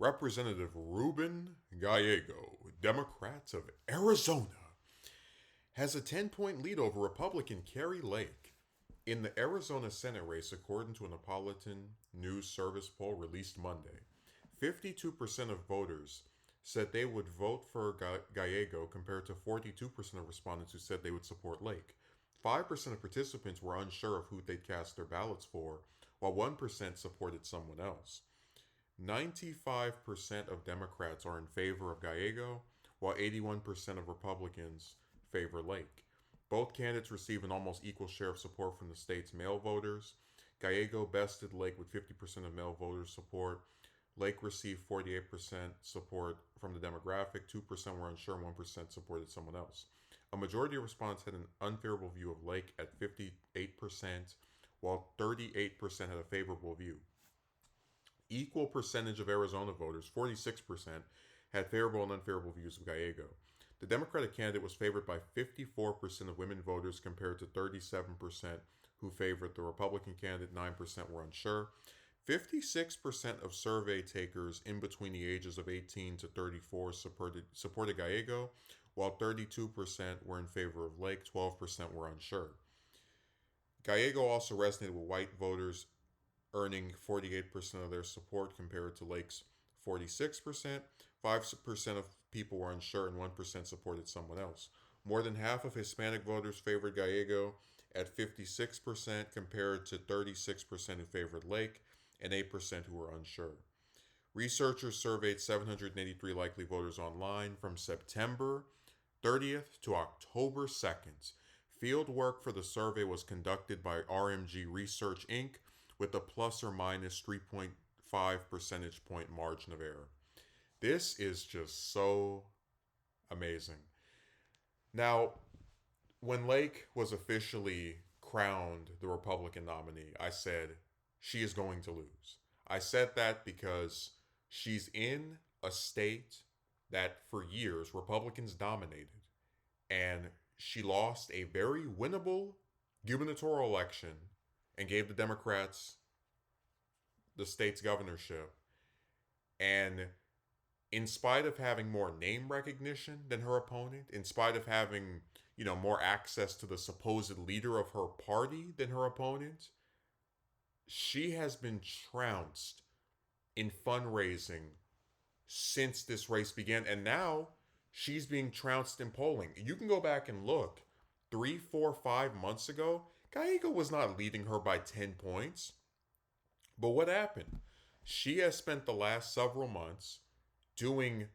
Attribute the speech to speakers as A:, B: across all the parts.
A: Representative Ruben Gallego, Democrats of Arizona, has a 10-point lead over Republican Kari Lake in the Arizona Senate race, according to a Neapolitan News Service poll released Monday. 52% of voters said they would vote for Gallego compared to 42% of respondents who said they would support Lake. 5% of participants were unsure of who they'd cast their ballots for, while 1% supported someone else. 95% of Democrats are in favor of Gallego, while 81% of Republicans favor Lake. Both candidates receive an almost equal share of support from the state's male voters. Gallego bested Lake with 50% of male voters' support. Lake received 48% support from the demographic, 2% were unsure, and 1% supported someone else. A majority of respondents had an unfavorable view of Lake at 58%, while 38% had a favorable view. Equal percentage of Arizona voters, 46%, had favorable and unfavorable views of Gallego. The Democratic candidate was favored by 54% of women voters compared to 37% who favored the Republican candidate, 9% were unsure. 56% of survey takers in between the ages of 18 to 34 supported Gallego, while 32% were in favor of Lake, 12% were unsure. Gallego also resonated with white voters, earning 48% of their support compared to Lake's 46%. 5% of people were unsure and 1% supported someone else. More than half of Hispanic voters favored Gallego at 56% compared to 36% who favored Lake and 8% who were unsure. Researchers surveyed 783 likely voters online from September 30th to October 2nd. Field work for the survey was conducted by RMG Research Inc. with a plus or minus 3.5 percentage point margin of error. This is just so amazing. Now, when Lake was officially crowned the Republican nominee, I said, she is going to lose. I said that because she's in a state that for years Republicans dominated, and she lost a very winnable gubernatorial election and gave the Democrats the state's governorship. And in spite of having more name recognition than her opponent, in spite of having, more access to the supposed leader of her party than her opponent, she has been trounced in fundraising since this race began. And now she's being trounced in polling. You can go back and look. 3, 4, 5 months ago, Gallego was not leading her by 10 points. But what happened? She has spent the last several months doing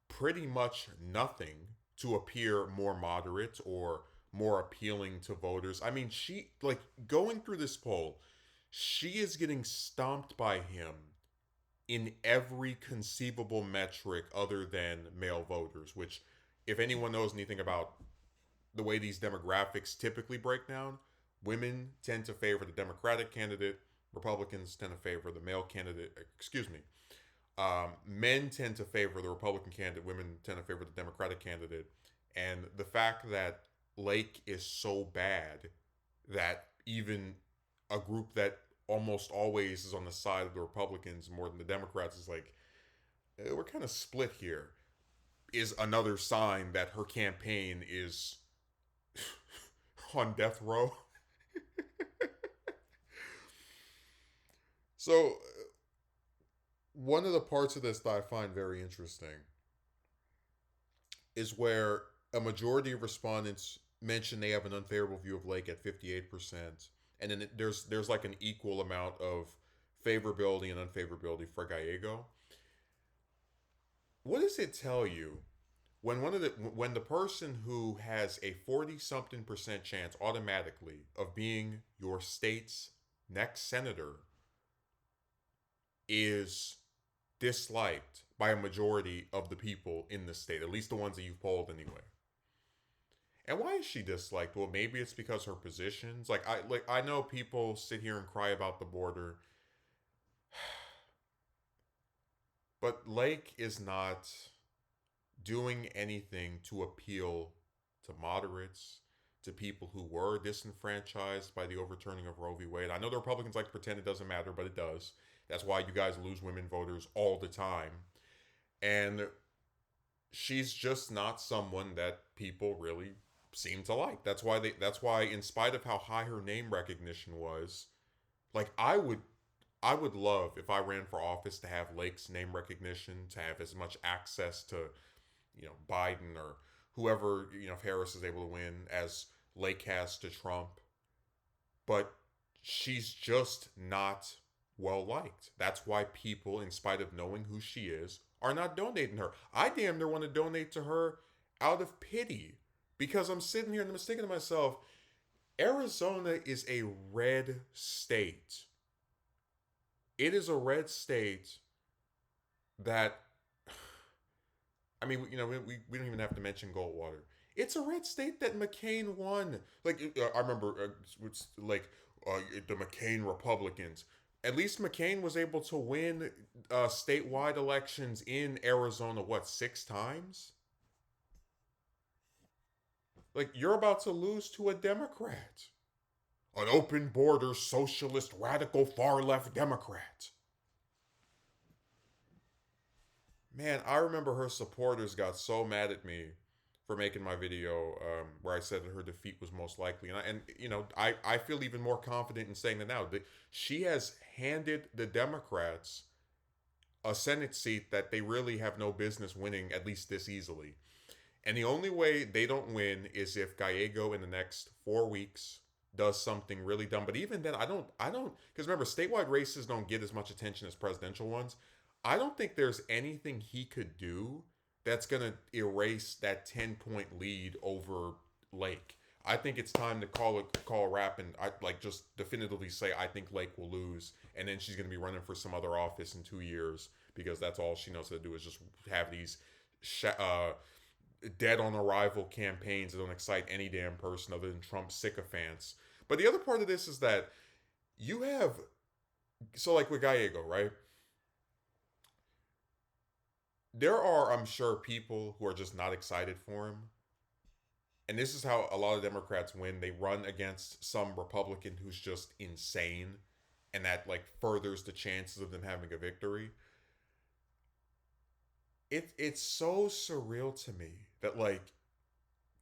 A: pretty much nothing to appear more moderate or more appealing to voters. I mean, going through this poll, she is getting stomped by him in every conceivable metric other than male voters, which, if anyone knows anything about the way these demographics typically break down, women tend to favor the Democratic candidate, Republicans tend to favor the male candidate, men tend to favor the Republican candidate, women tend to favor the Democratic candidate. And the fact that Lake is so bad that even a group that almost always is on the side of the Republicans more than the Democrats is like, we're kind of split here, is another sign that her campaign is on death row. So, one of the parts of this that I find very interesting is where a majority of respondents mention they have an unfavorable view of Lake at 58%, and then there's like an equal amount of favorability and unfavorability for Gallego. What does it tell you when the person who has a 40-something% chance automatically of being your state's next senator is disliked by a majority of the people in the state, at least the ones that you've polled anyway? And why is she disliked? Well, maybe it's because her positions. I know people sit here and cry about the border, but Lake is not doing anything to appeal to moderates, to people who were disenfranchised by the overturning of Roe v. Wade. I know the Republicans like to pretend it doesn't matter, but it does. That's why you guys lose women voters all the time. And she's just not someone that people really seem to like. That's why in spite of how high her name recognition was, like I would love if I ran for office to have Lake's name recognition, to have as much access to, Biden or whoever, if Harris is able to win, as Lake has to Trump. But she's just not well liked. That's why people, in spite of knowing who she is, are not donating her. I damn near want to donate to her out of pity, because I'm sitting here and I'm thinking to myself, Arizona is a red state. It is a red state that, I mean, we don't even have to mention Goldwater. It's a red state that McCain won. Like, I remember, it's like the McCain Republicans. At least McCain was able to win statewide elections in Arizona, what, 6 times? Like, you're about to lose to a Democrat. An open border, socialist, radical, far left Democrat. Man, I remember her supporters got so mad at me for making my video where I said that her defeat was most likely, and I feel even more confident in saying that now. That she has handed the Democrats a Senate seat that they really have no business winning, at least this easily. And the only way they don't win is if Gallego in the next 4 weeks does something really dumb. But even then, I don't, because remember, statewide races don't get as much attention as presidential ones. I don't think there's anything he could do that's going to erase that 10-point lead over Lake. I think it's time to call a wrap, and I like just definitively say I think Lake will lose, and then she's going to be running for some other office in 2 years, because that's all she knows how to do is just have these dead on arrival campaigns that don't excite any damn person other than Trump sycophants. But the other part of this is that you have, so like with Gallego, right? There are, I'm sure, people who are just not excited for him. And this is how a lot of Democrats win. They run against some Republican who's just insane, and that like furthers the chances of them having a victory. It's so surreal to me that like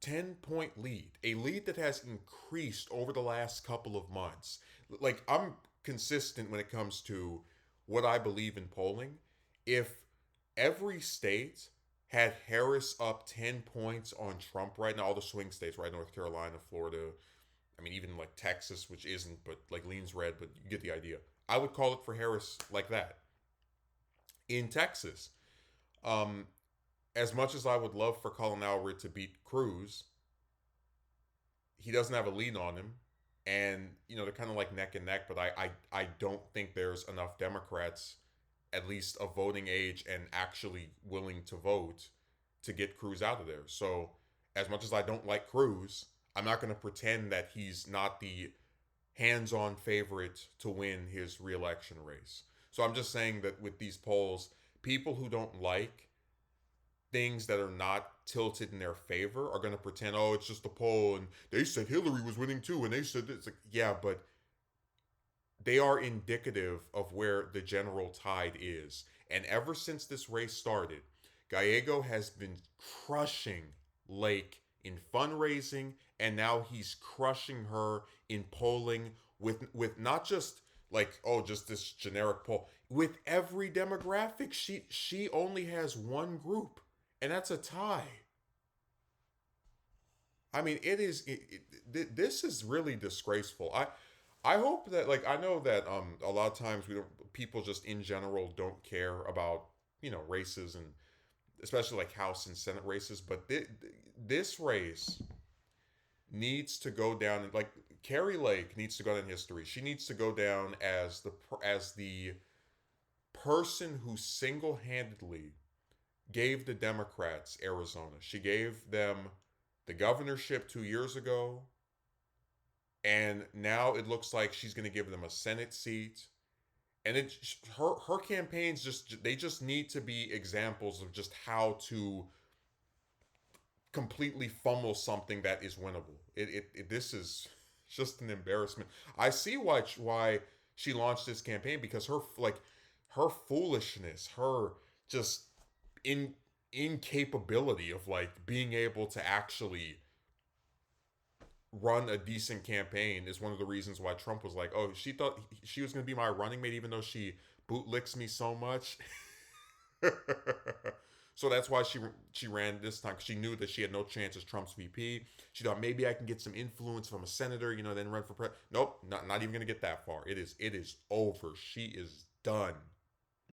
A: 10-point lead, a lead that has increased over the last couple of months. Like, I'm consistent when it comes to what I believe in polling. If every state had Harris up 10 points on Trump right now, all the swing states, right? North Carolina, Florida, I mean, even like Texas, which isn't, but like leans red, but you get the idea. I would call it for Harris like that. In Texas, um, as much as I would love for Colin Alred to beat Cruz, he doesn't have a lead on him. And, they're kind of like neck and neck, but I don't think there's enough Democrats, at least of voting age and actually willing to vote, to get Cruz out of there. So, as much as I don't like Cruz, I'm not going to pretend that he's not the hands on favorite to win his reelection race. So, I'm just saying that with these polls, people who don't like things that are not tilted in their favor are going to pretend, oh, it's just a poll and they said Hillary was winning too, and they said this. Like, yeah, but they are indicative of where the general tide is. And ever since this race started, Gallego has been crushing Lake in fundraising, and now he's crushing her in polling with not just like, oh, just this generic poll. With every demographic, she only has one group, and that's a tie. I mean, this is really disgraceful. I hope that, like, I know that a lot of times people just in general don't care about races, and especially like House and Senate races, but this race needs to go down, like Kari Lake needs to go down in history. She needs to go down as the person who single-handedly gave the Democrats Arizona. She gave them the governorship 2 years ago, and now it looks like she's going to give them a Senate seat. And her campaigns just need to be examples of just how to completely fumble something that is winnable. This is just an embarrassment. I see why she launched this campaign, because her, like, her foolishness, her just in incapability of like being able to actually run a decent campaign is one of the reasons why Trump was like, "Oh, she thought she was going to be my running mate, even though she bootlicks me so much." So that's why she ran this time, because she knew that she had no chance as Trump's VP. She thought maybe I can get some influence from a senator, then run for president. Nope, not even going to get that far. It is over. She is done.